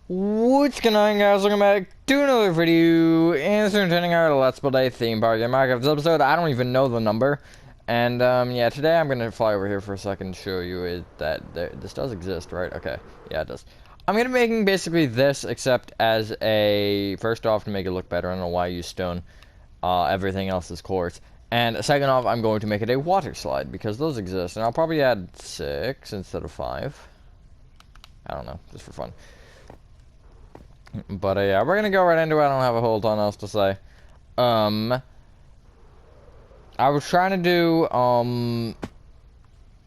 What's going on, guys? Welcome back to another video. And so turning our Let's Play theme park in Minecraft episode. I don't even know the number. And yeah, today I'm gonna fly over here for a second to show you this does exist, right? Okay, yeah, it does. I'm gonna be making basically this, except as a first off to make it look better. I don't know why I use stone. Everything else is quartz. And second off, I'm going to make it a water slide because those exist, and I'll probably add 6 instead of 5. I don't know, just for fun. But yeah, we're gonna go right into it. I don't have a whole ton else to say. I was trying to do,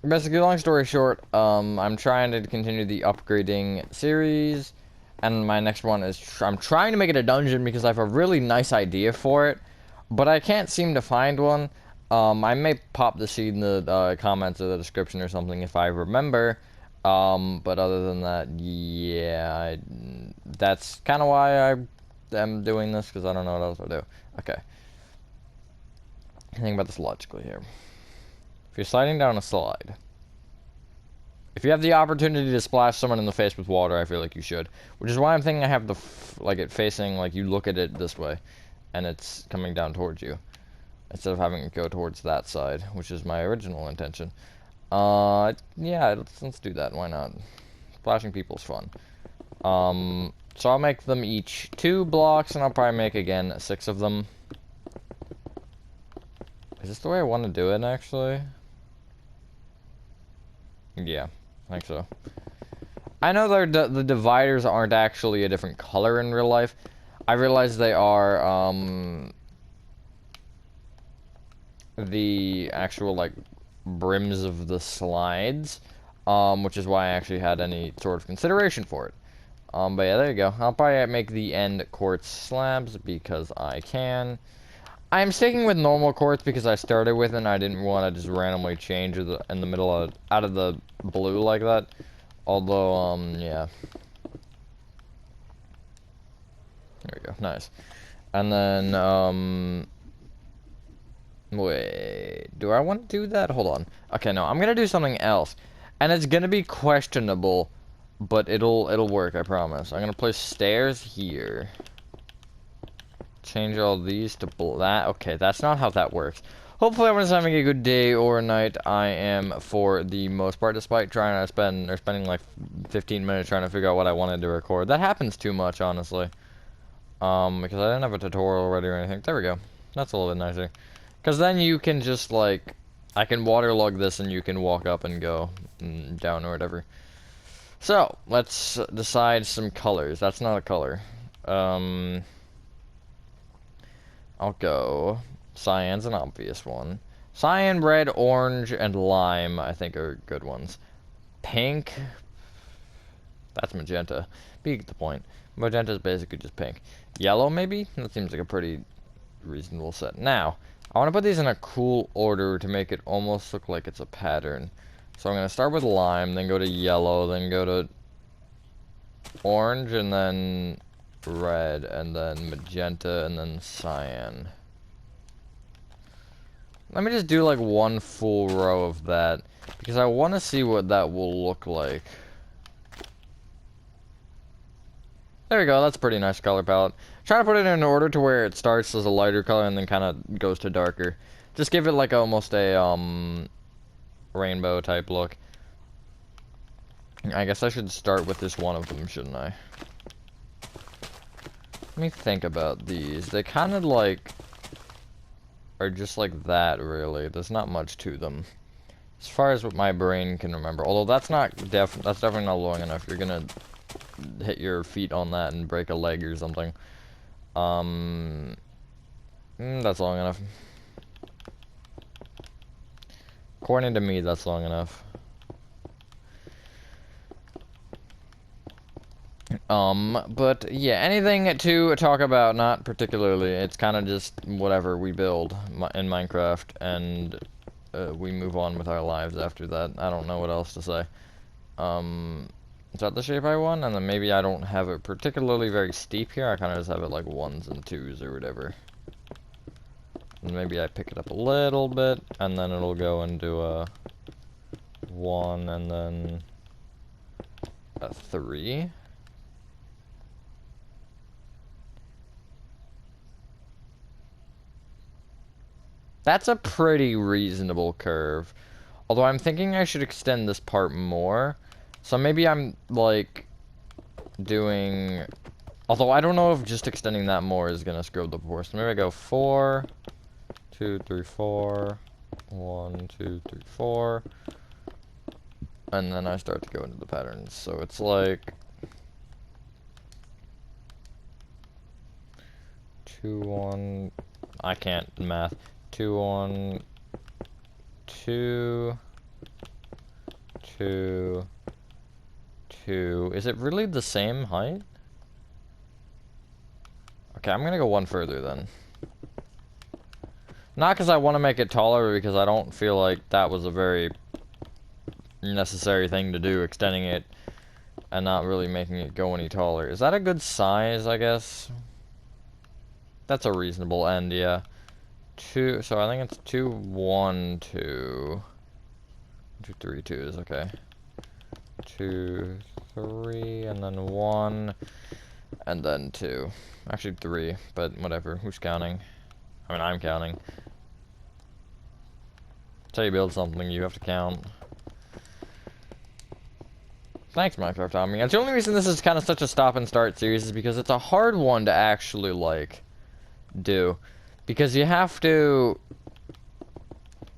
basically, long story short, I'm trying to continue the upgrading series, and my next one is, I'm trying to make it a dungeon because I have a really nice idea for it, but I can't seem to find one. I may pop the seed in the comments or the description or something if I remember. But other than that, yeah, that's kind of why I am doing this, because I don't know what else to do. Okay. Think about this logically here. If you're sliding down a slide, if you have the opportunity to splash someone in the face with water, I feel like you should. Which is why I'm thinking I have the, like, it facing, like, you look at it this way, and it's coming down towards you, instead of having it go towards that side, which is my original intention. Yeah, let's do that. Why not? Splashing people's fun. So I'll make them each 2 blocks, and I'll probably make, again, 6 of them. Is this the way I want to do it, actually? Yeah, I think so. I know the dividers aren't actually a different color in real life. I realize they are, the actual, like, brims of the slides, which is why I actually had any sort of consideration for it. But yeah, there you go. I'll probably make the end quartz slabs because I can. I'm sticking with normal quartz because I started with it and I didn't want to just randomly change in the middle of, out of the blue like that. Although, yeah. There we go. Nice. And then, wait, do I want to do that? Hold on. Okay, no, I'm gonna do something else. And it's gonna be questionable, but it'll work, I promise. I'm gonna place stairs here. Change all these to that. Okay, that's not how that works. Hopefully everyone's having a good day or night. I am, for the most part, despite trying to spending like 15 minutes trying to figure out what I wanted to record. That happens too much, honestly. Because I didn't have a tutorial ready or anything. There we go. That's a little bit nicer. Because then you can just, like, I can waterlog this and you can walk up and go down or whatever. So, let's decide some colors. That's not a color. I'll go. Cyan's an obvious one. Cyan, red, orange, and lime, I think, are good ones. Pink. That's magenta. Be the point. Magenta is basically just pink. Yellow, maybe? That seems like a pretty reasonable set. Now, I want to put these in a cool order to make it almost look like it's a pattern. So I'm going to start with lime, then go to yellow, then go to orange, and then red, and then magenta, and then cyan. Let me just do like one full row of that, because I want to see what that will look like. There we go, that's a pretty nice color palette. Try to put it in order to where it starts as a lighter color and then kind of goes to darker. Just give it like almost a, rainbow type look. I guess I should start with this one of them, shouldn't I? Let me think about these. They kind of like are just like that, really. There's not much to them, as far as what my brain can remember. Although that's definitely not long enough. You're gonna hit your feet on that and break a leg or something. That's long enough. According to me, that's long enough. But yeah, anything to talk about, not particularly. It's kind of just whatever we build in Minecraft, and we move on with our lives after that. I don't know what else to say. Is that the shape I want? And then maybe I don't have it particularly very steep here. I kind of just have it like 1s and 2s or whatever. And maybe I pick it up a little bit, and then it'll go into a 1 and then a 3. That's a pretty reasonable curve. Although I'm thinking I should extend this part more. So maybe I'm, like, doing... Although I don't know if just extending that more is gonna screw up the proportion. Maybe I go 4, 2, 3, 4, 1, 2, 3, 4. And then I start to go into the patterns. So it's like... 2, 1... I can't math. 2, 1... 2... 2... 2... Is it really the same height? Okay, I'm gonna go one further then. Not because I want to make it taller, but because I don't feel like that was a very necessary thing to do, extending it and not really making it go any taller. Is that a good size, I guess? That's a reasonable end, yeah. 2, so I think it's 2, 1, 2. 2, 3, 2 is okay. 2, 3, and then 1, and then 2. Actually 3, but whatever. Who's counting? I mean, I'm counting. That's how you build something, you have to count. Thanks, Minecraft Tommy. That's the only reason this is kind of such a stop and start series is because it's a hard one to actually, like, do. Because you have to...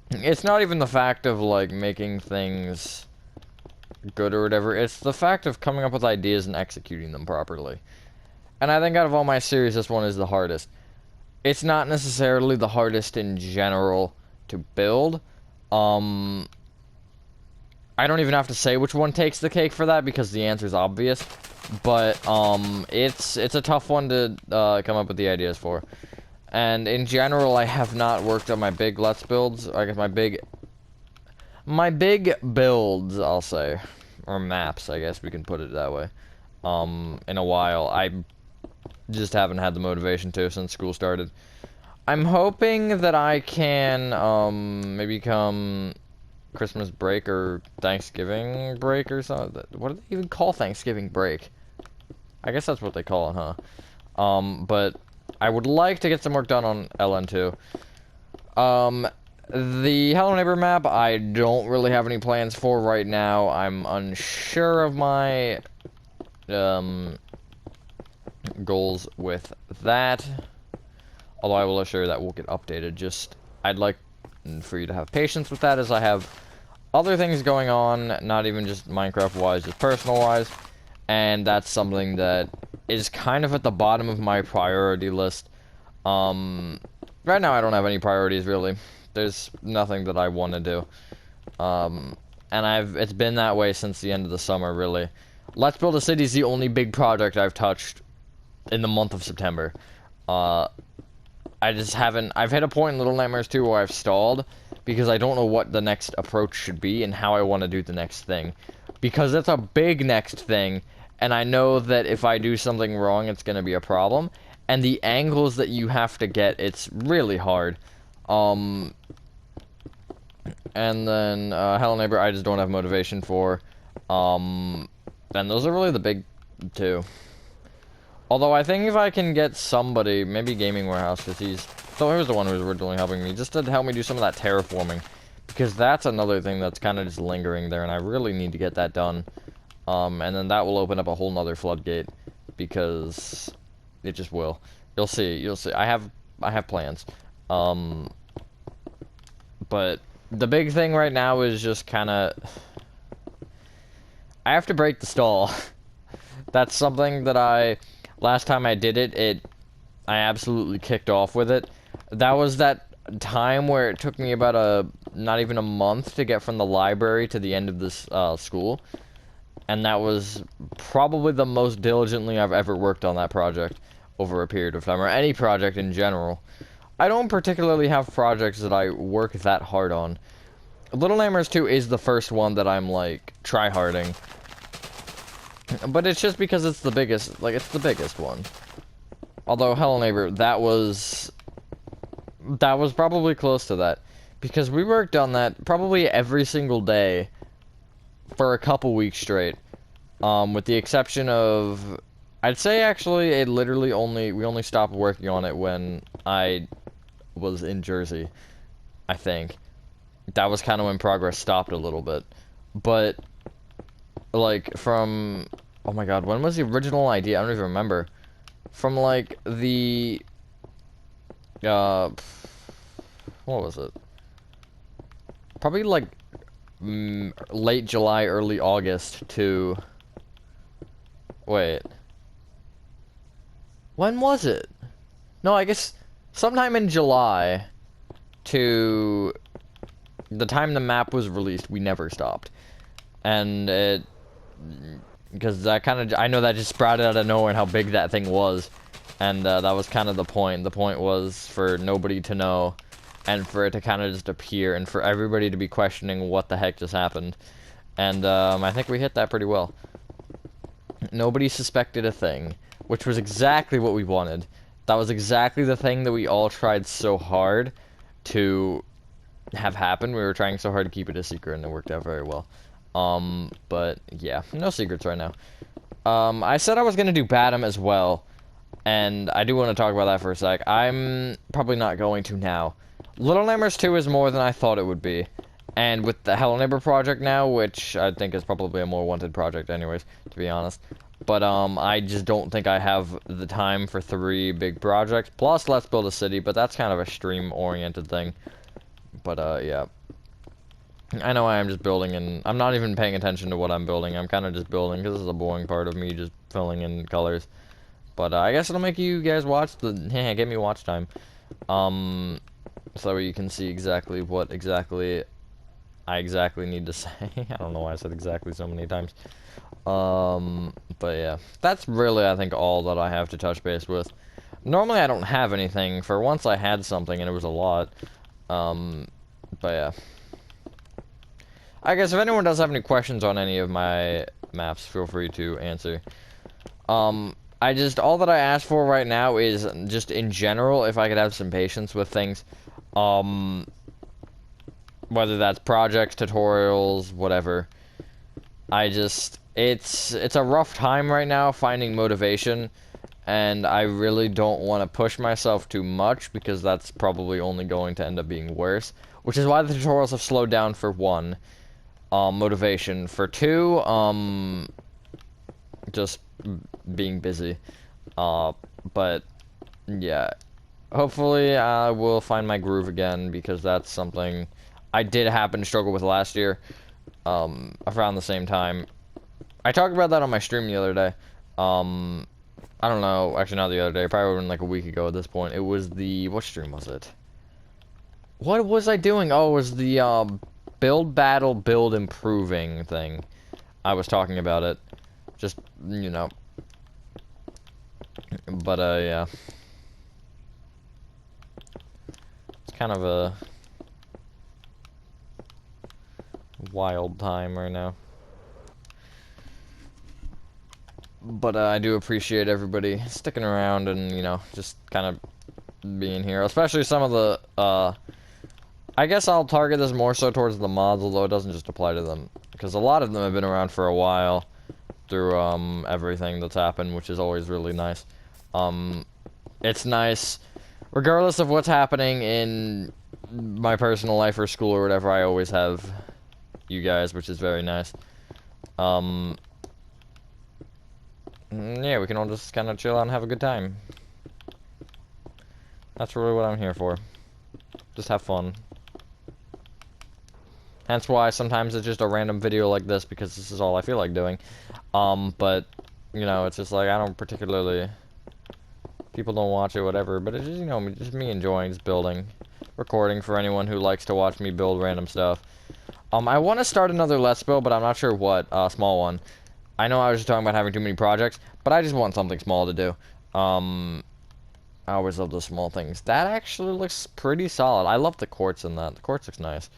It's not even the fact of, like, making things good or whatever. It's the fact of coming up with ideas and executing them properly. And I think out of all my series, this one is the hardest. It's not necessarily the hardest in general to build. I don't even have to say which one takes the cake for that because the answer is obvious. But, it's a tough one to, come up with the ideas for. And in general, I have not worked on my big Let's Builds. I guess my big builds, I'll say. Or maps, I guess we can put it that way. In a while. I just haven't had the motivation to since school started. I'm hoping that I can, maybe come Christmas break or Thanksgiving break or something. What do they even call Thanksgiving break? I guess that's what they call it, huh? But I would like to get some work done on LN2. The Hello Neighbor map, I don't really have any plans for right now. I'm unsure of my, goals with that. Although I will assure that will get updated. Just, I'd like for you to have patience with that as I have other things going on, not even just Minecraft-wise, just personal-wise. And that's something that is kind of at the bottom of my priority list. Right now I don't have any priorities, really. There's nothing that I want to do. And it's been that way since the end of the summer, really. Let's Build a City is the only big project I've touched in the month of September. I just haven't... I've hit a point in Little Nightmares 2 where I've stalled, because I don't know what the next approach should be and how I want to do the next thing. Because it's a big next thing, and I know that if I do something wrong, it's going to be a problem. And the angles that you have to get, it's really hard. And then, Hello Neighbor, I just don't have motivation for. And those are really the big two. Although I think if I can get somebody, maybe Gaming Warehouse, because he's... So here's the one who's originally helping me, just to help me do some of that terraforming. Because that's another thing that's kind of just lingering there, and I really need to get that done. And then that will open up a whole nother floodgate, because it just will. You'll see, you'll see. I have plans. But the big thing right now is just kind of... I have to break the stall. That's something that last time I did it, I absolutely kicked off with it. That was that time where it took me about not even a month to get from the library to the end of this school. And that was probably the most diligently I've ever worked on that project over a period of time, or any project in general. I don't particularly have projects that I work that hard on. Little Nightmares 2 is the first one that I'm, like, tryharding. But it's just because it's the biggest, like, it's the biggest one. Although, Hello Neighbor, that was probably close to that. Because we worked on that probably every single day for a couple weeks straight. With the exception of... I'd say, actually, we only stopped working on it when I was in Jersey. I think. That was kind of when progress stopped a little bit. But, like, from... Oh my god, when was the original idea? I don't even remember. From, like, the... What was it? Probably, like, late July, early August to... Wait. When was it? No, I guess sometime in July to the time the map was released, we never stopped. And it... Because that kind of... I know that just sprouted out of nowhere and how big that thing was. And that was kind of the point. The point was for nobody to know. And for it to kind of just appear. And for everybody to be questioning what the heck just happened. And I think we hit that pretty well. Nobody suspected a thing. Which was exactly what we wanted. That was exactly the thing that we all tried so hard to have happen. We were trying so hard to keep it a secret, and it worked out very well. But yeah, no secrets right now. I said I was gonna do Batum as well, and I do want to talk about that for a sec. I'm probably not going to now. Little Nightmares 2 is more than I thought it would be. And with the Hello Neighbor project now, which I think is probably a more wanted project anyways, to be honest. But, I just don't think I have the time for 3 big projects. Plus, Let's Build a City, but that's kind of a stream-oriented thing. But, yeah. I know I am just building, and I'm not even paying attention to what I'm building. I'm kind of just building, because this is a boring part of me just filling in colors. But, I guess it'll make you guys watch the... Give me watch time. So you can see exactly what I exactly need to say. I don't know why I said exactly so many times. But yeah, that's really, I think, all that I have to touch base with. Normally I don't have anything. For once I had something, and it was a lot. But yeah. I guess if anyone does have any questions on any of my maps, feel free to answer. All that I ask for right now is just in general, if I could have some patience with things. Whether that's projects, tutorials, whatever. It's a rough time right now finding motivation, and I really don't want to push myself too much because that's probably only going to end up being worse. Which is why the tutorials have slowed down for 1, motivation. For 2, just being busy. But yeah, hopefully I will find my groove again because that's something I did happen to struggle with last year. Around the same time. I talked about that on my stream the other day. I don't know, actually not the other day, probably been like a week ago at this point. It was the, what stream was it? What was I doing? Oh, it was the, build battle, build improving thing. I was talking about it. Just, you know. But, yeah. It's kind of a wild time right now. But I do appreciate everybody sticking around and, you know, just kind of being here. Especially some of the, I guess I'll target this more so towards the mods, although it doesn't just apply to them. Because a lot of them have been around for a while through, everything that's happened, which is always really nice. It's nice, regardless of what's happening in my personal life or school or whatever, I always have you guys, which is very nice. Yeah, we can all just kind of chill out and have a good time. That's really what I'm here for. Just have fun. Hence why sometimes it's just a random video like this, because this is all I feel like doing. But, you know, it's just like, I don't particularly... People don't watch it, whatever, but it's just, you know, just me enjoying just building. Recording for anyone who likes to watch me build random stuff. I want to start another Let's Build, but I'm not sure what, small one. I know I was just talking about having too many projects, but I just want something small to do. I always love those small things. That actually looks pretty solid. I love the quartz in that. The quartz looks nice.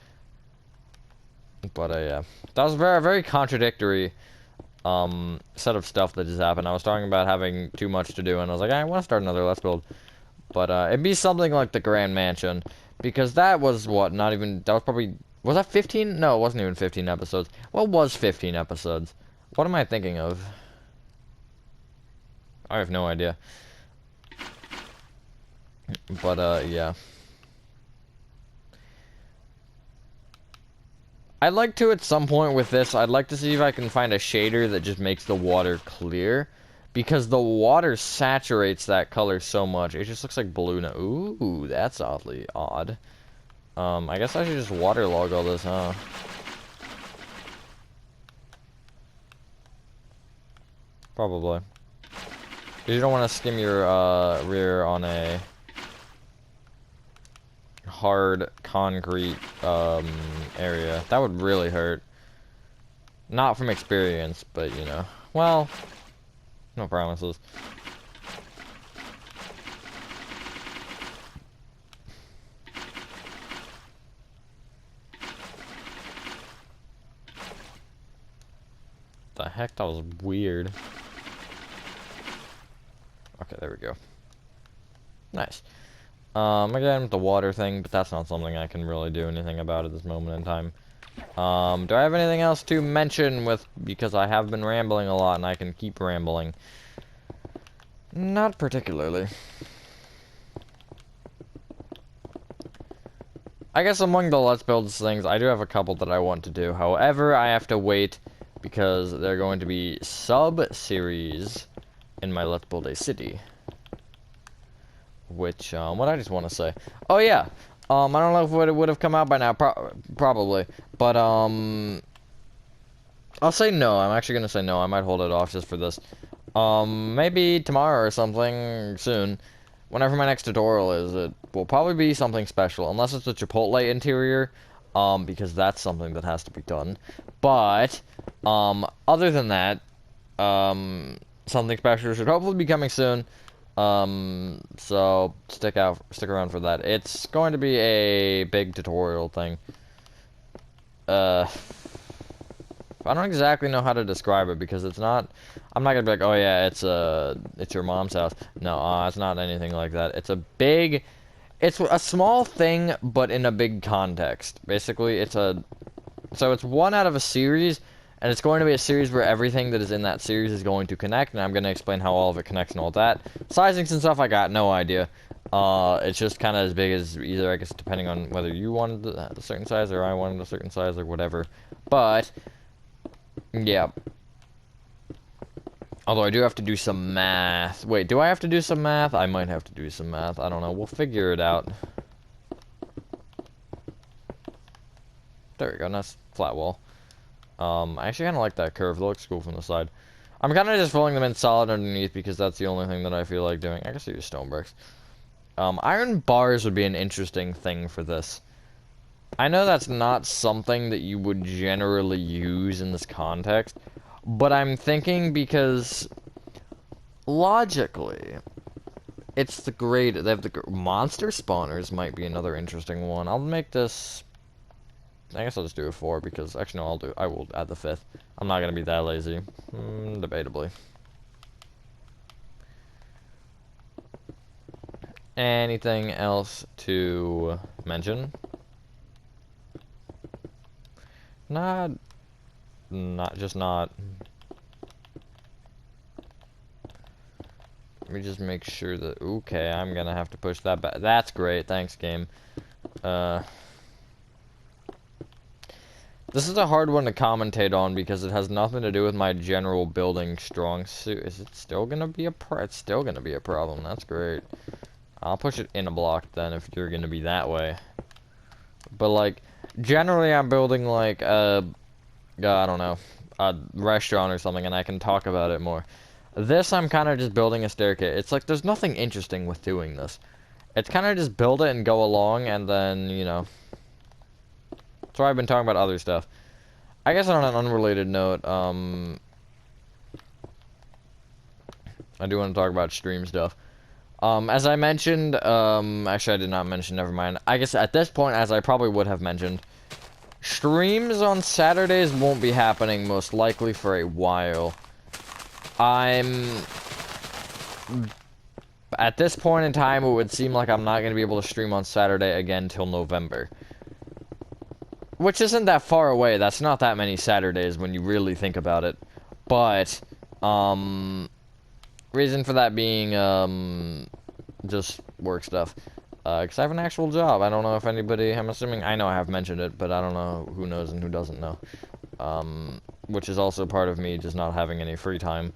But, yeah. That was a very, very contradictory, set of stuff that just happened. I was talking about having too much to do, and I was like, I want to start another Let's Build. But, it'd be something like the Grand Mansion. Because that was, what, not even... That was probably... Was that 15? No, it wasn't even 15 episodes. What was 15 episodes? What am I thinking of? I have no idea. But, yeah. I'd like to, at some point with this, I'd like to see if I can find a shader that just makes the water clear. Because the water saturates that color so much. It just looks like blue now. Ooh, that's oddly odd. I guess I should just waterlog all this, huh? Probably. Because you don't want to skim your rear on a hard concrete area. That would really hurt. Not from experience, but you know. Well, no promises. The heck, that was weird. Okay, there we go. Nice. Again, the water thing, but that's not something I can really do anything about at this moment in time. Do I have anything else to mention because I have been rambling a lot and I can keep rambling? Not particularly. I guess among the Let's Builds things, I do have a couple that I want to do. However, I have to wait because they're going to be sub-series in my Let's Build a City. Which, what I just want to say. Oh, yeah. I don't know if it would have come out by now. Probably. But, I'll say no. I'm actually going to say no. I might hold it off just for this. Maybe tomorrow or something soon. Whenever my next tutorial is, it will probably be something special. Unless it's a Chipotle interior. Because that's something that has to be done. But, other than that, something special should hopefully be coming soon. So stick around for that. It's going to be a big tutorial thing. I don't exactly know how to describe it because it's not. I'm not gonna be like, oh yeah, it's your mom's house. No, it's not anything like that. It's a small thing, but in a big context. Basically, so it's one out of a series. And it's going to be a series where everything that is in that series is going to connect, and I'm going to explain how all of it connects and all that. Sizings and stuff, I got no idea. It's just kind of as big as either, I guess, depending on whether you wanted a certain size or I wanted a certain size or whatever. But, yeah. Although I do have to do some math. Wait, do I have to do some math? I might have to do some math. I don't know. We'll figure it out. There we go. Nice flat wall. I actually kind of like that curve. It looks cool from the side. I'm kind of just filling them in solid underneath because that's the only thing that I feel like doing. I guess I use stone bricks. Iron bars would be an interesting thing for this. I know that's not something that you would generally use in this context, but I'm thinking because logically, it's the grade. They have the monster spawners might be another interesting one. I'll make this. I guess I'll just do a 4 because actually no, I will add the 5th. I'm not gonna be that lazy. Debatably. Anything else to mention? Not. Just not. Let me just make sure that. Okay, I'm gonna have to push that back. That's great. Thanks, game. This is a hard one to commentate on because it has nothing to do with my general building strong suit. Is it still gonna be it's still gonna be a problem. That's great. I'll push it in a block then if you're gonna be that way. But like, generally I'm building like I don't know, a restaurant or something and I can talk about it more. This I'm kind of just building a staircase. It's like there's nothing interesting with doing this. It's kind of just build it and go along and then, you know. That's why I've been talking about other stuff. I guess on an unrelated note, I do want to talk about stream stuff. As I mentioned, actually I did not mention, never mind. I guess at this point, as I probably would have mentioned, streams on Saturdays won't be happening most likely for a while. At this point in time, it would seem like I'm not going to be able to stream on Saturday again till November. Which isn't that far away. That's not that many Saturdays when you really think about it. But, reason for that being, just work stuff. Because I have an actual job. I don't know if anybody, I'm assuming, I know I have mentioned it, but I don't know who knows and who doesn't know. Which is also part of me just not having any free time.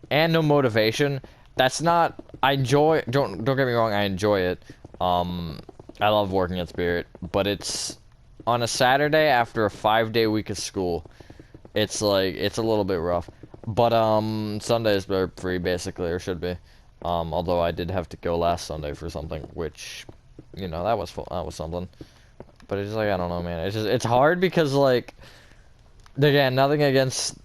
And no motivation. That's not, I enjoy, don't get me wrong, I enjoy it. I love working at Spirit, but it's on a Saturday after a 5-day week of school. It's like, it's a little bit rough. But, Sundays are free, basically, or should be. Although I did have to go last Sunday for something, which, you know, that was something. But it's like, I don't know, man. It's just, it's hard because, like, again, nothing against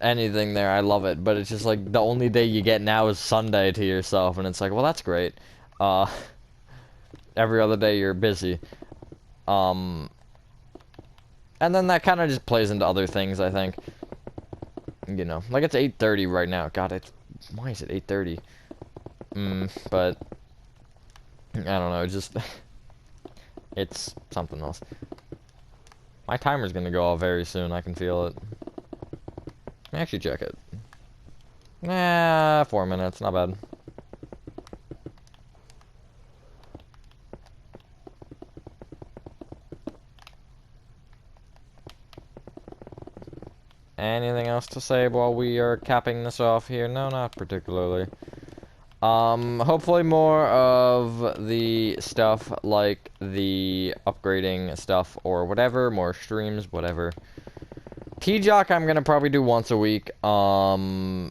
anything there. I love it. But it's just, like, the only day you get now is Sunday to yourself. And it's like, well, that's great. Every other day you're busy. And then that kind of just plays into other things, I think. You know, like it's 8:30 right now. God, why is it 8:30? But I don't know, just it's something else. My timer's gonna go off very soon, I can feel it. Let me actually check it. Nah, 4 minutes, not bad. Anything else to say while we are capping this off here? No, not particularly. Hopefully more of the stuff like the upgrading stuff or whatever, more streams, whatever. T-Jock I'm gonna probably do once a week. That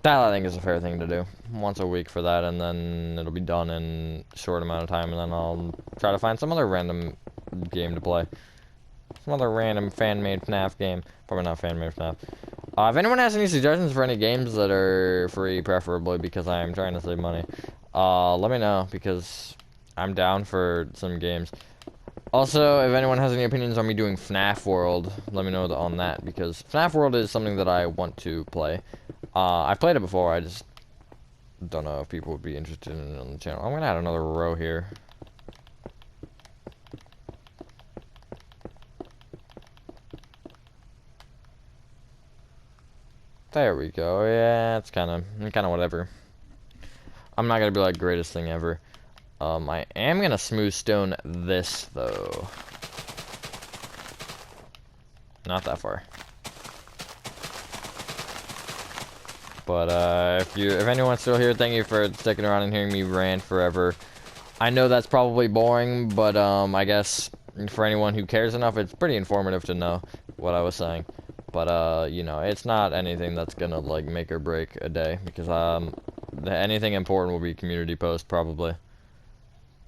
I think is a fair thing to do. Once a week for that, and then it'll be done in a short amount of time, and then I'll try to find some other random game to play. Some other random fan-made FNAF game. Probably not fan-made FNAF. If anyone has any suggestions for any games that are free, preferably, because I'm trying to save money, let me know, because I'm down for some games. Also, if anyone has any opinions on me doing FNAF World, let me know on that, because FNAF World is something that I want to play. I've played it before, I just don't know if people would be interested in it on the channel. I'm gonna add another row here. There we go. Yeah, it's kind of whatever. I'm not gonna be like greatest thing ever. I am gonna smooth stone this though. Not that far. But if anyone's still here, thank you for sticking around and hearing me rant forever. I know that's probably boring, but I guess for anyone who cares enough, it's pretty informative to know what I was saying. But, you know, it's not anything that's gonna, like, make or break a day, because, anything important will be community post, probably.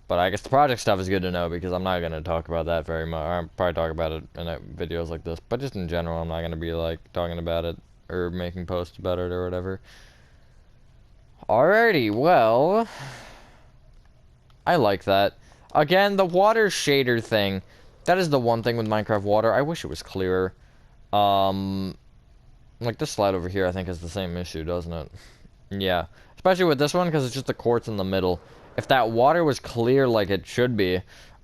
But I guess the project stuff is good to know, because I'm not gonna talk about that very much. I'll probably talk about it in videos like this, but just in general, I'm not gonna be, like, talking about it, or making posts about it, or whatever. Alrighty, well... I like that. Again, the water shader thing, that is the one thing with Minecraft water. I wish it was clearer. Like this slide over here, I think has the same issue, doesn't it? Yeah, especially with this one, because it's just the quartz in the middle. If that water was clear like it should be,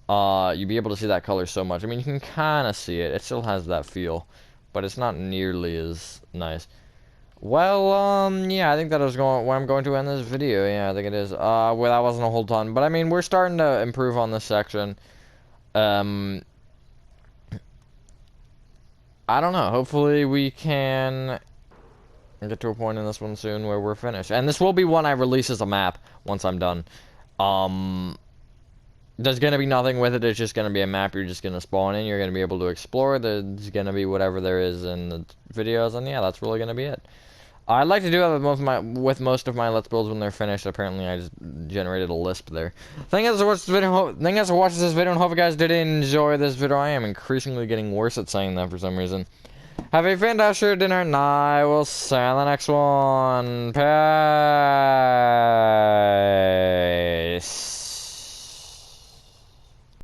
you'd be able to see that color so much. I mean, you can kind of see it. It still has that feel, but it's not nearly as nice. Well, yeah, I think that is where I'm going to end this video. Yeah, I think it is. Well, that wasn't a whole ton, but I mean, we're starting to improve on this section. I don't know. Hopefully we can get to a point in this one soon where we're finished. And this will be one I release as a map once I'm done. There's going to be nothing with it. It's just going to be a map you're just going to spawn in. You're going to be able to explore. There's going to be whatever there is in the videos. And yeah, that's really going to be it. I'd like to do that with most of my Let's Builds when they're finished. Apparently, I just generated a lisp there. Thank you guys for watching this video, and hope you guys did enjoy this video. I am increasingly getting worse at saying that for some reason. Have a fantastic dinner, and I will see you on the next one. Peace.